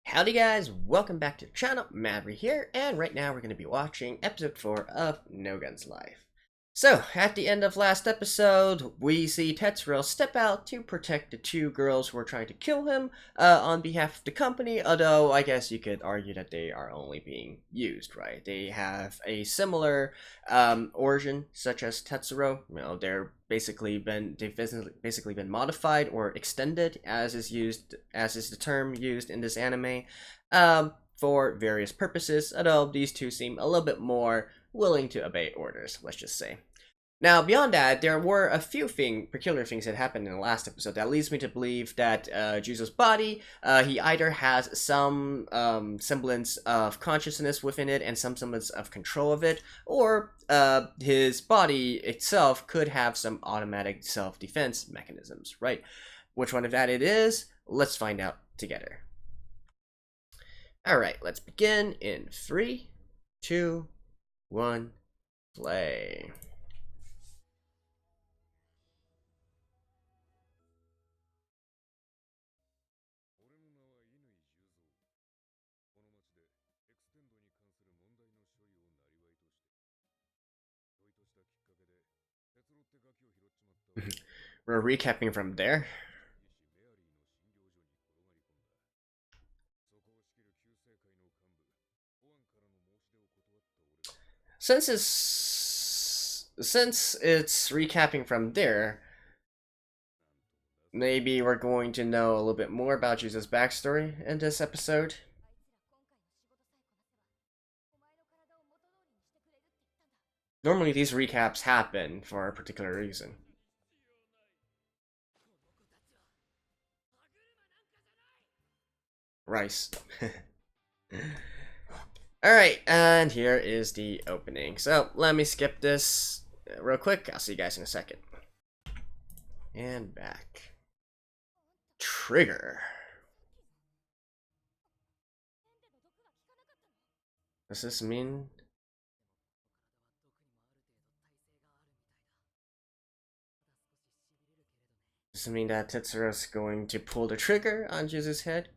Howdy guys, welcome back to the channel, Maverick here, and right now we're going to be watching episode 4 of No Guns Life. So, at the end of last episode, we see Tetsuro step out to protect the two girls who are trying to kill him on behalf of the company, although I guess you could argue that they are only being used, right? They have a similar origin, such as Tetsuro. You know, they've basically been modified or extended, as is the term used in this anime, for various purposes, although these two seem a little bit more willing to obey orders, let's just say. Now, beyond that, there were a few peculiar things that happened in the last episode that leads me to believe that Juzo's body, he either has some semblance of consciousness within it and some semblance of control of it, or his body itself could have some automatic self-defense mechanisms, right? Which one of that it is, let's find out together. Alright, let's begin in 3, 2, 1, play. We're recapping from there. Since it's recapping from there, maybe we're going to know a little bit more about Juzo's backstory in this episode. Normally these recaps happen for a particular reason. Rice. Alright, and here is the opening. So, let me skip this real quick. I'll see you guys in a second. And back. Trigger. Does this mean... Does it mean that Tetsuro's going to pull the trigger on Juzo's head?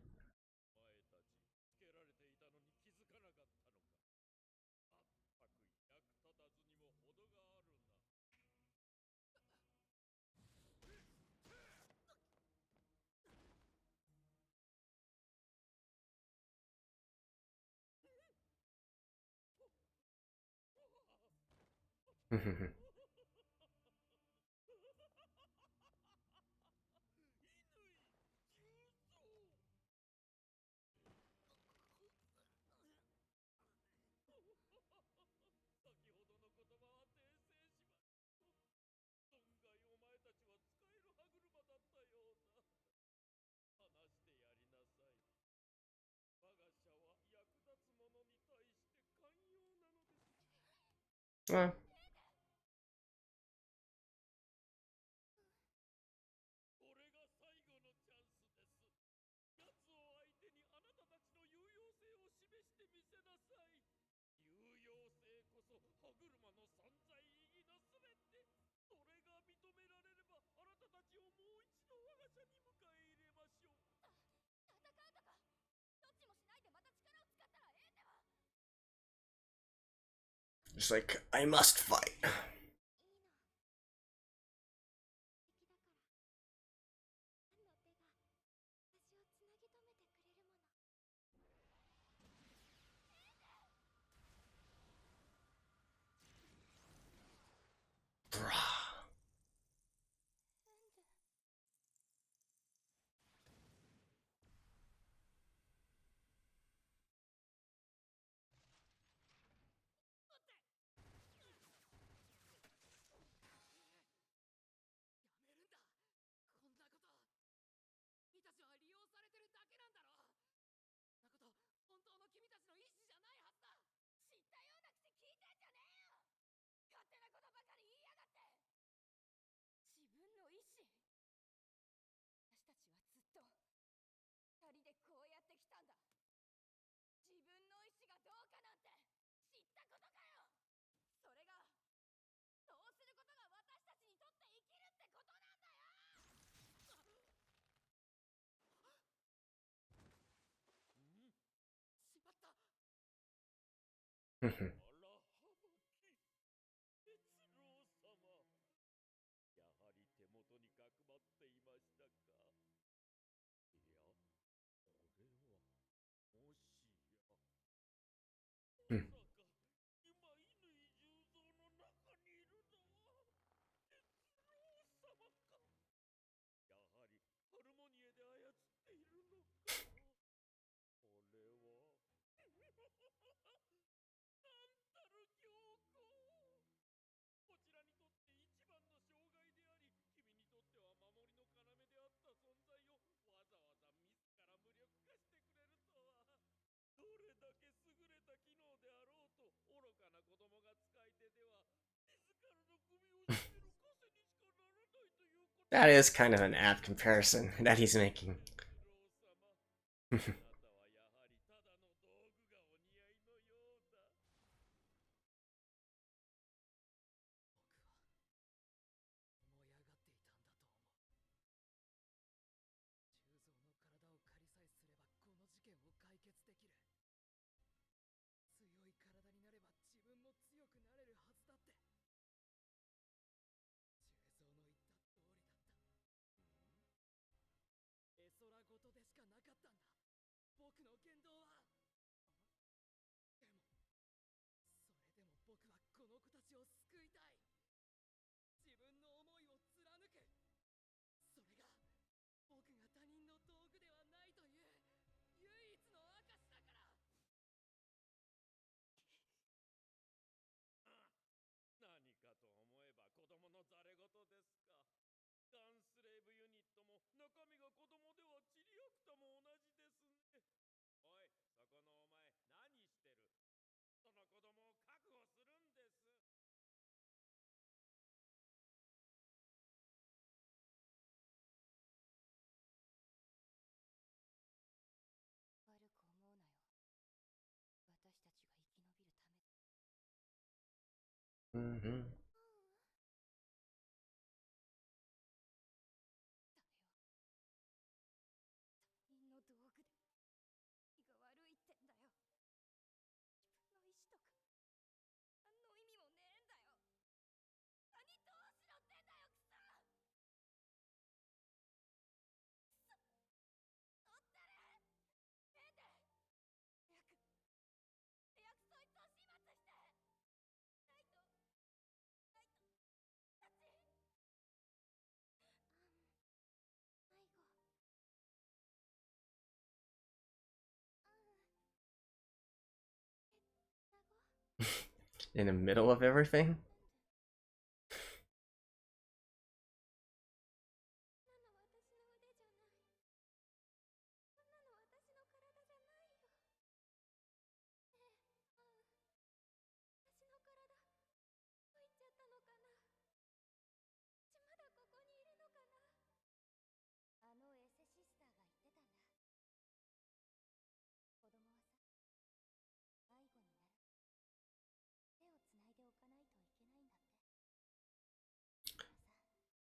Well, just like, I must fight. That is kind of an apt comparison that he's making. 'In the middle of everything?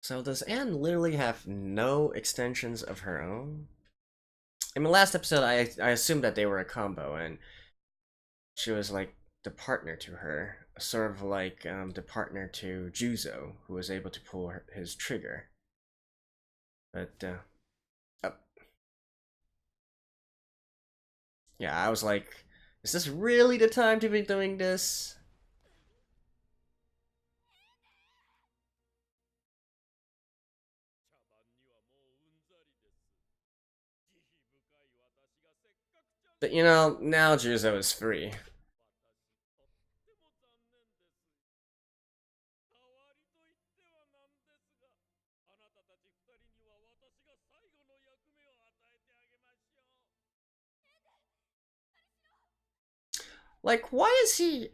So does Anne literally have no extensions of her own? In the last episode, I assumed that they were a combo, and she was like the partner to her, sort of like the partner to Juzo, who was able to pull his trigger. But oh. Yeah, I was like, is this really the time to be doing this? But you know, now Juzo is free. Like, why is he...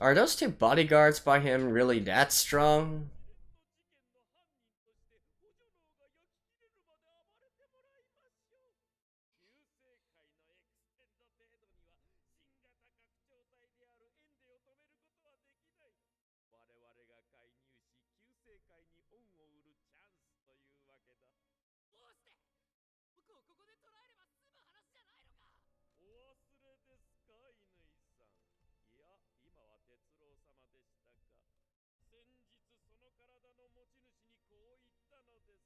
Are those two bodyguards by him really that strong? 霊界に恩を売るチャンスというわけだ。どうして僕をここで捕らえれば済む話じゃないのか。お忘れですか、乾さん。いや、今は哲郎様でしたか。先日その体の持ち主にこう言ったのです。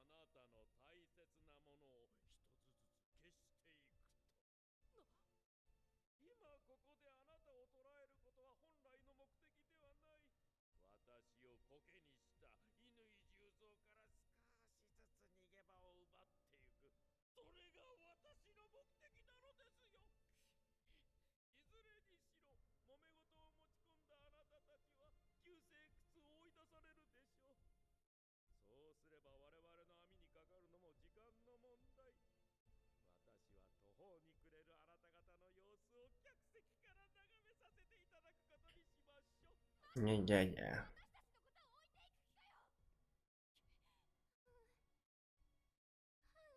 あなたの大切なものを一つずつ消していくと。今ここであなたを捕らえることは本来の目的ではない。私をコケにした乾重蔵から少しずつ逃げ場を奪っていく。それが私の目的なのですよ。いずれにしろ揉め事を持ち込んだあなたたちは旧生窟を追い出されるでしょう。そうすれば我々の網にかかるのも時間の問題。私は途方に暮れるあなた方の様子を客席から眺めさせていただくことにしましょう。Yeah. 私たちのことを置いていく気かよ。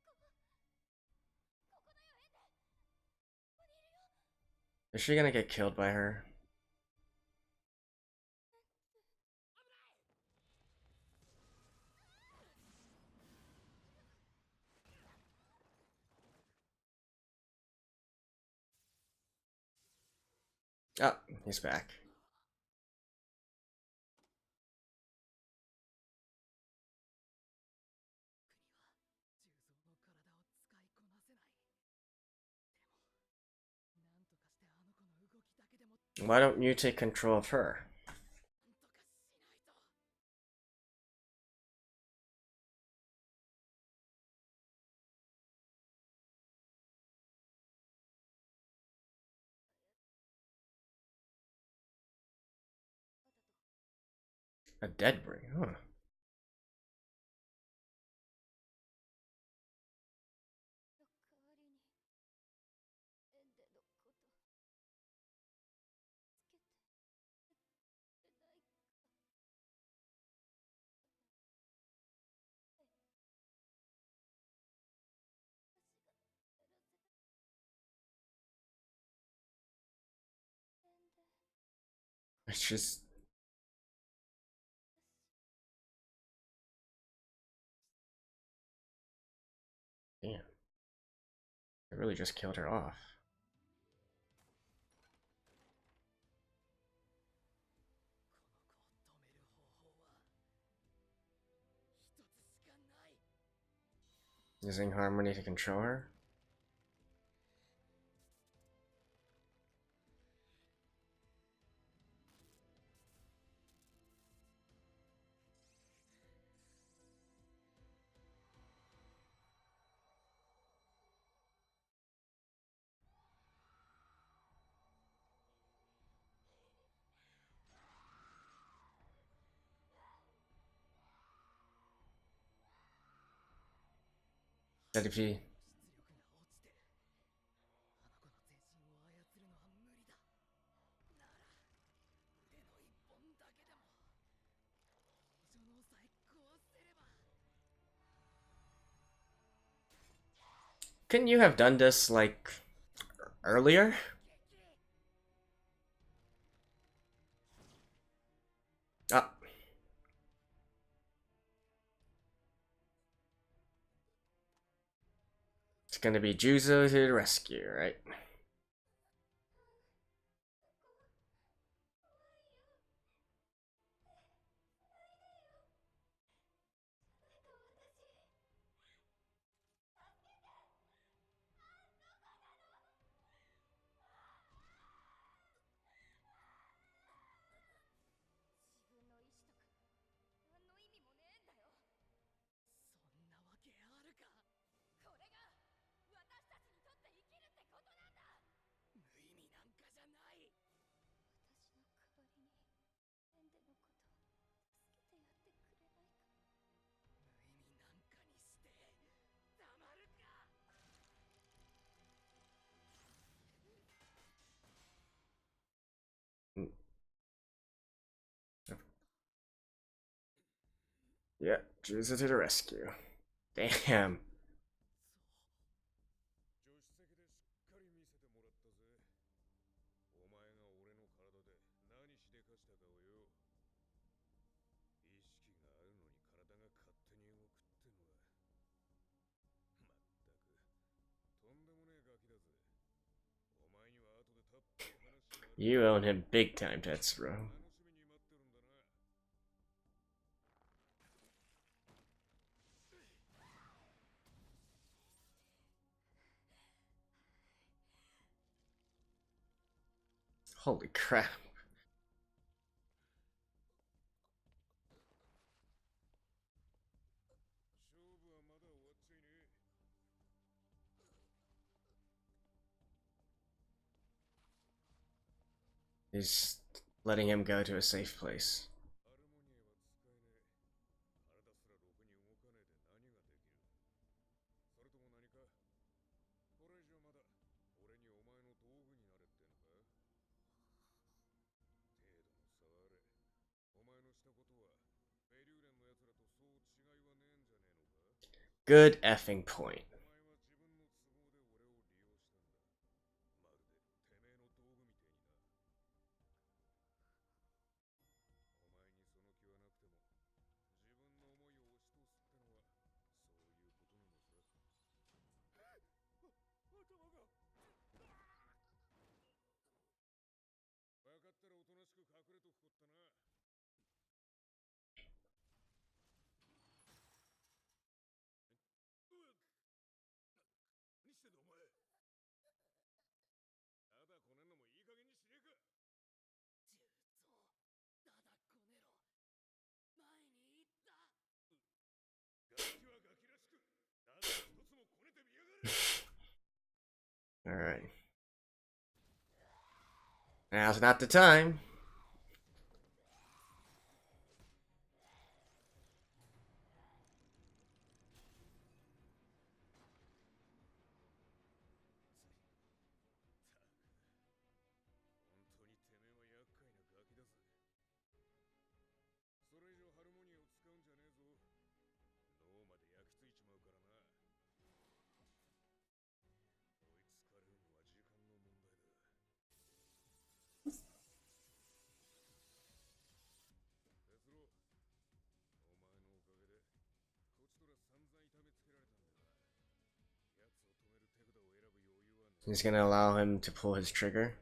ここだよ、エンデ。ここにいるよ。 Is she gonna get killed by her? Oh, he's back. 国は重蔵の体を使いこなせない。でもなんとかしてあの子の動きだけでも Why don't you take control of her? なんとかしないと。A dead ring, huh? 代わりにエンデのことつけてないか。私がやらせた。エンデ、 It's just... Damn. They really just killed her off. この子を止める方法は一つしかない。 Using harmony to control her? That if he... 出力が落ちてる。あの子の全身を操るのは無理だ。なら腕の一本だけでも補助脳さえ壊せれば。 Couldn't you have done this, like, earlier? Ah. It's gonna be Juzo to the rescue, right? 自分の意志とか何の意味もねえんだよ。そんなわけあるか。これが私たちにとって生きるってことなんだ。無意味なんかじゃない。私の代わりにエンデのことを助けてやってくれないか。無意味なんかにしてたまるか。 Yeah, Juzo to the rescue. Damn. 助手席でしっかり見せてもらったぜ。お前が俺の体で何しでかしたかをよ。You own him big time, Tetsuro. Holy crap. He's letting him go to a safe place. Good effing point. Alright. Now's not the time. He's gonna allow him to pull his trigger.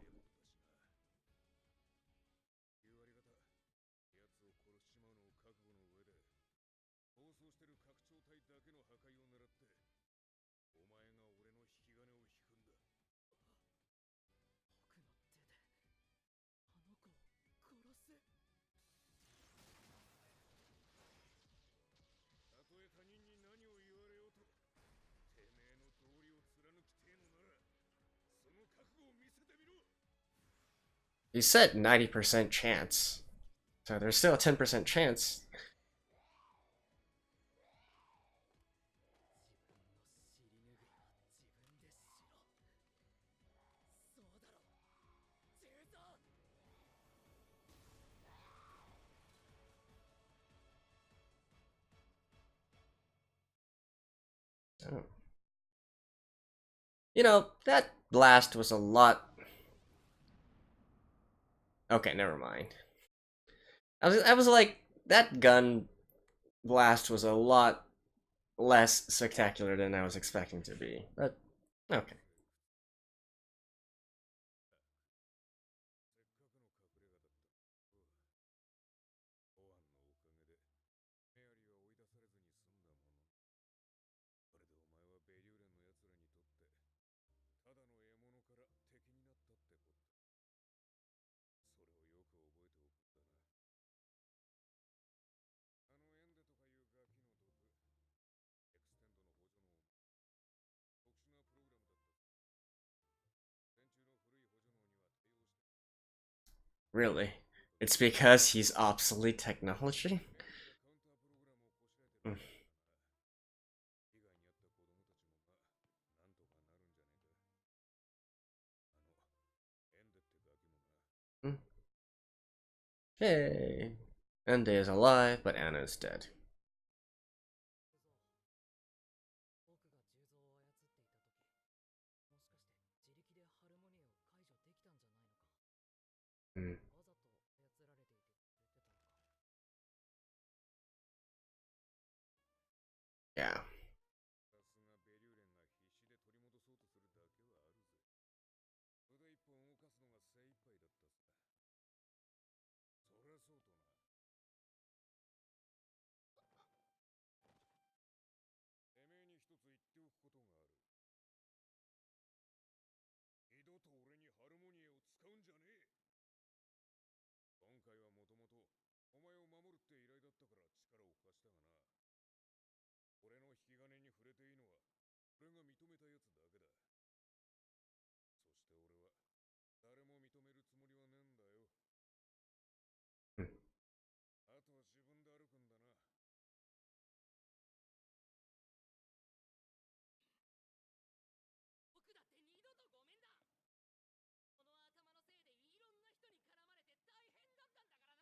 He said 90% chance. So there's still a 10% chance. Oh. You know, that blast was a lot... Okay, never mind. I was like, that gun blast was a lot less spectacular than I was expecting to be. But, okay. Really? It's because he's obsolete technology? Mm. Mm. Hey. Ende is alive, but Anna is dead. Mm. Yeah. ったから力を貸したがな。俺の引き金に触れていいのは俺が認めたやつだけだ。そして俺は誰も認めるつもりはねえんだよ。あとは自分で歩くんだな。僕だって二度とごめんだ。この頭のせいでいろんな人に絡まれて大変だったんだからな。て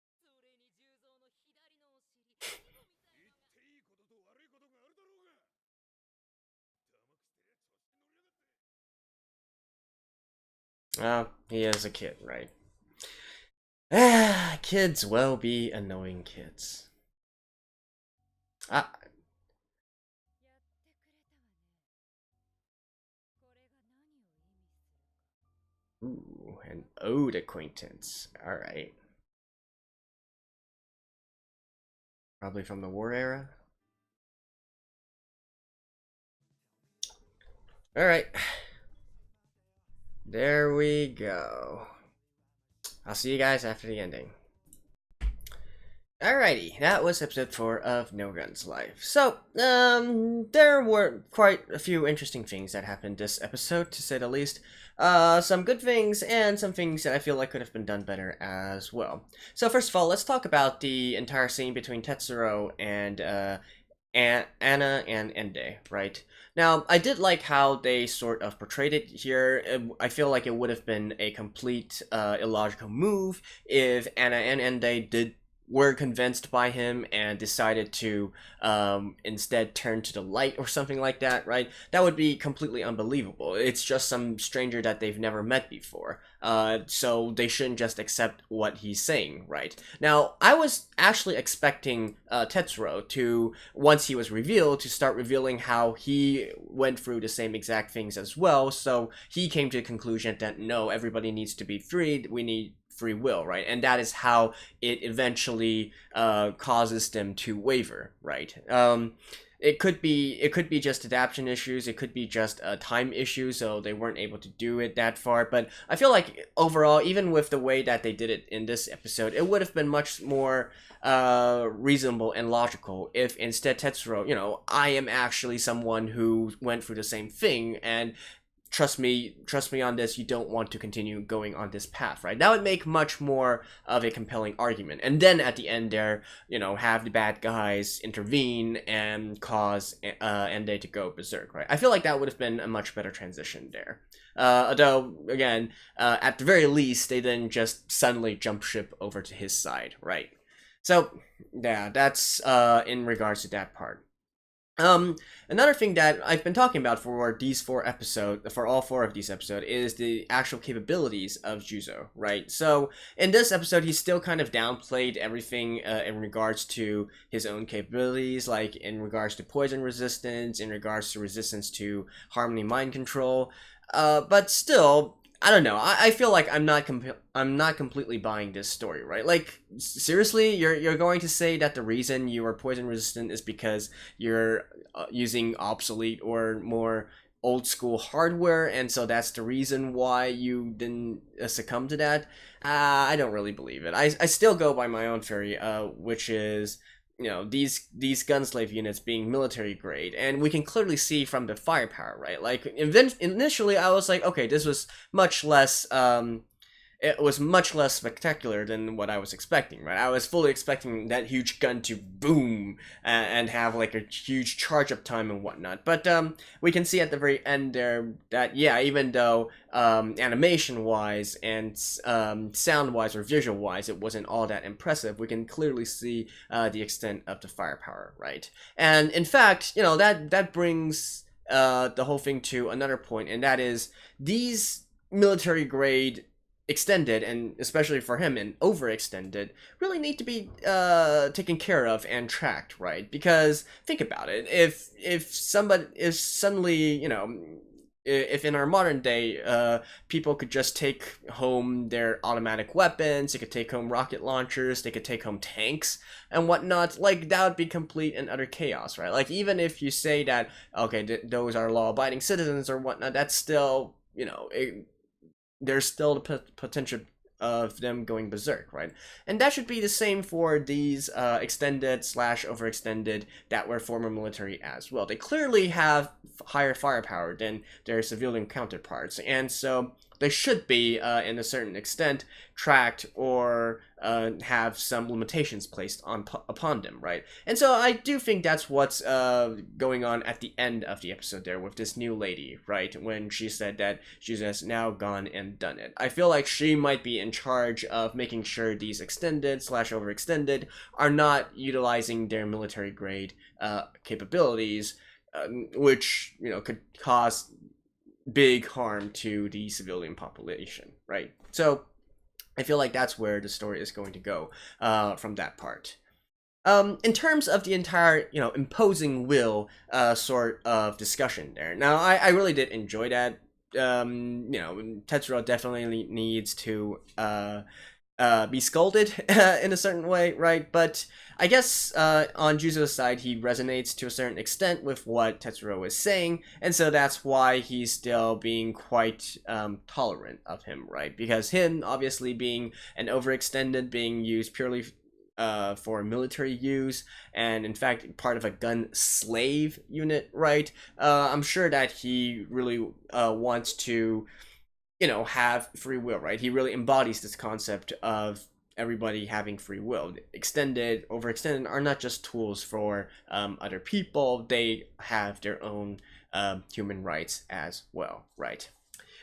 めえ。それに重蔵の左のお尻、イボみたい言っのが。ていいことと悪いことがあるだろうが。黙くしてりゃ調子に乗りやがって。Well, he is a kid, right? Ah, kids will be annoying kids. Ah, やってくれたわね。これが何を意味するか。 ooh, an old acquaintance. Alright. Probably from the war era. Alright. There we go. I'll see you guys after the ending. Alrighty, that was episode 4 of No Guns Life. So, there were quite a few interesting things that happened this episode, to say the least. Some good things, and some things that I feel like could have been done better as well. So first of all, let's talk about the entire scene between Tetsuro and, Anna and Ende, right? Now, I did like how they sort of portrayed it here. I feel like it would have been a complete, illogical move if Anna and Ende were convinced by him and decided to instead turn to the light or something like that, right? That would be completely unbelievable. It's just some stranger that they've never met before. So they shouldn't just accept what he's saying, right? Now, I was actually expecting Tetsuro to, once he was revealed, to start revealing how he went through the same exact things as well, so he came to the conclusion that no, everybody needs to be freed, we need free will, right? And that is how it eventually causes them to waver, right? It could be just adaptation issues, it could be just a time issue, so they weren't able to do it that far, but I feel like overall, even with the way that they did it in this episode, it would have been much more reasonable and logical if instead Tetsuro, you know, I am actually someone who went through the same thing, and trust me on this, you don't want to continue going on this path, right? That would make much more of a compelling argument. And then at the end there, you know, have the bad guys intervene and cause Ende to go berserk, right? I feel like that would have been a much better transition there. Although, again, at the very least, they then just suddenly jump ship over to his side, right? So, yeah, that's in regards to that part. Another thing that I've been talking about for these 4 episodes, for all 4 of these episodes, is the actual capabilities of Juzo, right? So, in this episode, he still kind of downplayed everything in regards to his own capabilities, like in regards to poison resistance, in regards to resistance to harmony mind control, but still, I don't know. I feel like I'm not completely buying this story, right? Like, seriously, you're going to say that the reason you are poison resistant is because you're using obsolete or more old school hardware, and so that's the reason why you didn't succumb to that? I don't really believe it. I still go by my own theory, which is, you know, these gunslave units being military grade, and we can clearly see from the firepower, right? Like, initially I was like, okay, this was much less it was much less spectacular than what I was expecting, right? I was fully expecting that huge gun to boom and have like a huge charge up time and whatnot. But we can see at the very end there that, yeah, even though animation-wise and sound-wise or visual-wise it wasn't all that impressive, we can clearly see the extent of the firepower, right? And in fact, you know, that brings the whole thing to another point, and that is these military-grade extended, and especially for him, and overextended, really need to be taken care of and tracked, right? Because think about it, if suddenly, you know, if in our modern day, people could just take home their automatic weapons, they could take home rocket launchers, they could take home tanks and whatnot, like, that would be complete and utter chaos, right? Like, even if you say that, okay, those are law-abiding citizens or whatnot, that's still, you know, there's still the potential of them going berserk, right? And that should be the same for these extended / overextended that were former military as well. They clearly have higher firepower than their civilian counterparts, and so they should be, in a certain extent, tracked or have some limitations placed upon them, right? And so I do think that's what's going on at the end of the episode there with this new lady, right? When she said that she's just now gone and done it. I feel like she might be in charge of making sure these extended / overextended are not utilizing their military grade capabilities, which, you know, could cause big harm to the civilian population, right? So I feel like that's where the story is going to go from that part. In terms of the entire, you know, imposing will sort of discussion there. Now, I really did enjoy that. You know, Tetsuro definitely needs to be scolded in a certain way, right? But I guess on Juzo's side, he resonates to a certain extent with what Tetsuro is saying, and so that's why he's still being quite tolerant of him, right? Because him, obviously being an overextended, being used purely for military use, and in fact part of a gun slave unit, right? I'm sure that he really wants to, you know, have free will, right? He really embodies this concept of everybody having free will. Extended, overextended are not just tools for other people. They have their own human rights as well, right?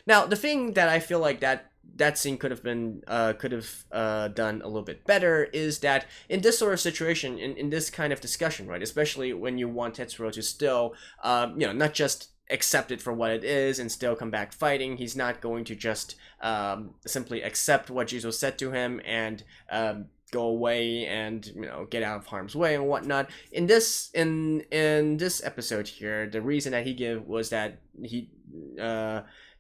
Now, the thing that I feel like that scene could have been done a little bit better is that in this sort of situation, in this kind of discussion, right, especially when you want Tetsuro to still, you know, not just accept it for what it is and still come back fighting. He's not going to just simply accept what Juzo said to him and go away and, you know, get out of harm's way and whatnot. In this episode here, the reason that he gave was that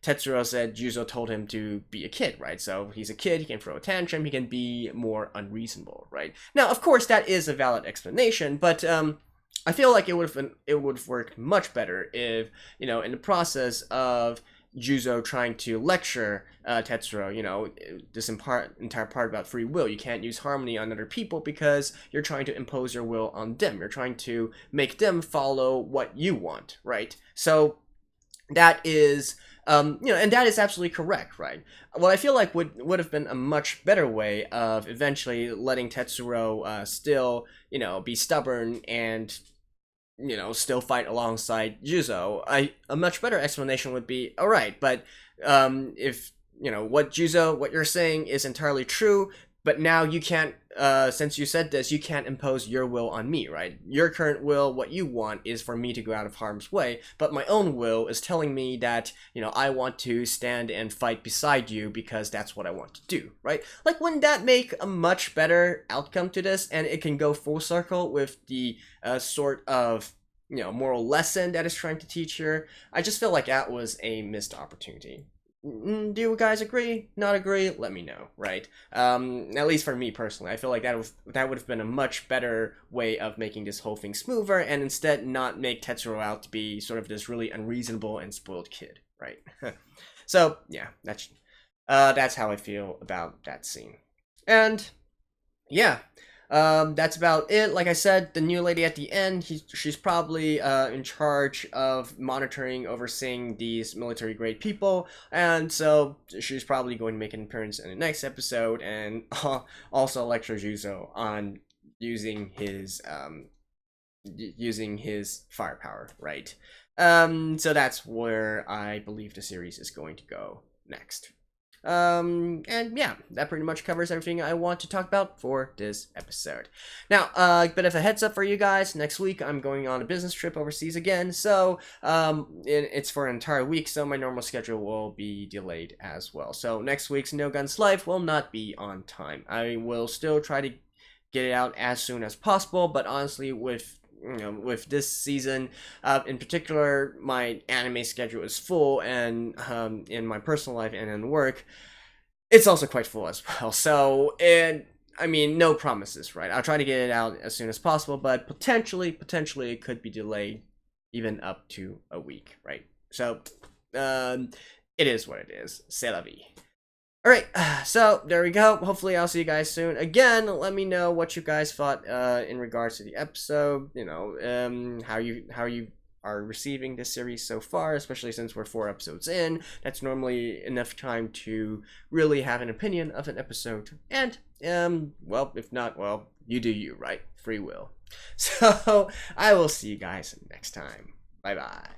Tetsuro said Juzo told him to be a kid, right? So he's a kid, he can throw a tantrum, he can be more unreasonable, right? Now, of course, that is a valid explanation, but I feel like it would have worked much better if, you know, in the process of Juzo trying to lecture Tetsuro, you know, this entire part about free will, you can't use harmony on other people because you're trying to impose your will on them. You're trying to make them follow what you want, right? So that is, you know, and that is absolutely correct, right? What I feel like would have been a much better way of eventually letting Tetsuro still, you know, be stubborn and, you know, still fight alongside Juzo. A much better explanation would be, all right, but if, you know, what you're saying is entirely true, but now you can't, since you said this, you can't impose your will on me, right? Your current will, what you want, is for me to go out of harm's way, but my own will is telling me that, you know, I want to stand and fight beside you because that's what I want to do, right? Like, wouldn't that make a much better outcome to this, and it can go full circle with the sort of, you know, moral lesson that it's trying to teach here? I just feel like that was a missed opportunity. Do you guys agree? Not agree? Let me know, right? At least for me personally, I feel like that would have been a much better way of making this whole thing smoother, and instead not make Tetsuro out to be sort of this really unreasonable and spoiled kid, right? So yeah, that's how I feel about that scene. And yeah, that's about it. Like I said, the new lady at the end, she's probably in charge of monitoring, overseeing these military grade people, and so she's probably going to make an appearance in the next episode and also lecture Juzo on using his firepower, right? So that's where I believe the series is going to go next. And yeah, that pretty much covers everything I want to talk about for this episode. Now, a bit of a heads up for you guys. Next week, I'm going on a business trip overseas again, so it's for an entire week, so my normal schedule will be delayed as well. So next week's No Guns Life will not be on time. I will still try to get it out as soon as possible, but honestly, with this season, in particular, my anime schedule is full, and in my personal life and in work, it's also quite full as well. So, I mean, no promises, right? I'll try to get it out as soon as possible, but potentially it could be delayed even up to a week, right? So, it is what it is. C'est la vie. Alright, so there we go. Hopefully I'll see you guys soon. Again, let me know what you guys thought in regards to the episode, you know, how you are receiving this series so far, especially since we're 4 episodes in. That's normally enough time to really have an opinion of an episode. And, well, if not, well, you do you, right? Free will. So, I will see you guys next time. Bye-bye.